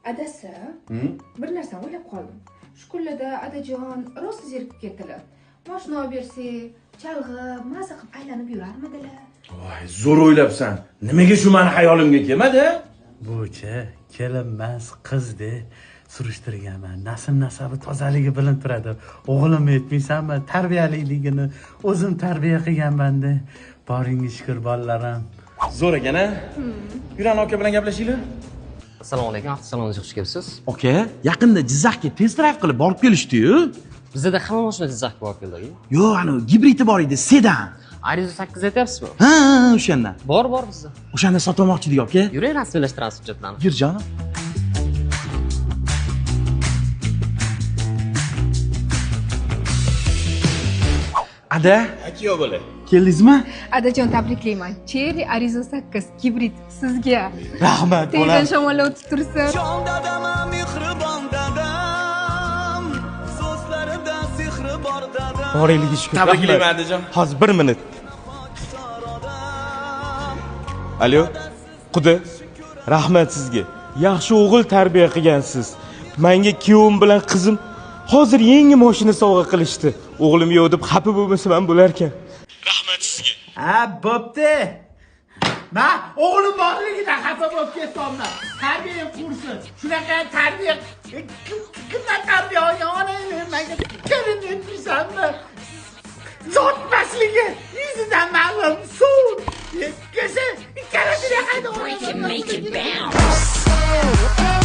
Adasi, bir narsani o'ylab qoldim. Shu kunlarda adajon rost zerikib ketdilar. Mashina olib bersak, chalg'ib, maza qilib aylanib yurarmidilar? Voy, zo'r o'ylabsan. Nimaga shu meni hayolimga kelmadi? Bo'cha, kelinmas qizde surishtirganman. Nasl nasabi tozaligi bilinib turadi. O'g'limni aytmaysanmi? Tarbiyaliligini o'zim tarbiya qilganman-da. Boringga shukr bolalarim. Zo'r ekan-a? Yurani aka bilan gaplashinglar. Assalomu alaykum, avtosalonga xush kelibsiz. Aka, yaqinda Jizzaxga test drive qilib borib kelishdi-yu. Bizda hamma mashina Jizzaxga borib keldi. Yo'q, ani gibridi bor edi, sedan. Ariza 8 aytyapsizmi? Ha, o'shanda. Bor bizda. O'shanda sotmoqchi edik, aka. Yuring, rasmiylashtiramiz hujjatlarni. Yur jonim. Ada, Akiyo bo'la. keldingizmi? Adajon, tabriklayman. Cherry Arizo 8 gibrid sizga. Rahmat, Tezdan bolam. shamollar o'tib tursin. Jon dadam, mehribon dadam. So'zlarida sehri bor dadam. Boringlarga shukr. Tabriklayman adajon. Hozir 1 minut. Alo, Quda. Rahmat sizga. Yaxshi o'g'il tarbiya qilgansiz. Menga kuyovim bilan qizim hozir yangi mashina sovg'a qilishdi. O'g'lim yo'q deb xafa bo'lmasam ham bo'lar ekan. Rahmat sizga. Ha, bo'pti. Men o'g'lim borligidan xafa bo'lib ketdim. Tarbiya kursi. Shunaqa tarbiya kimdan tarbiya olgan onangni menga kelin etmaysanmi? Zotmasligi yuzidan ma'lum suv. Kesa ikkalasini qayda Break it, make it bounce.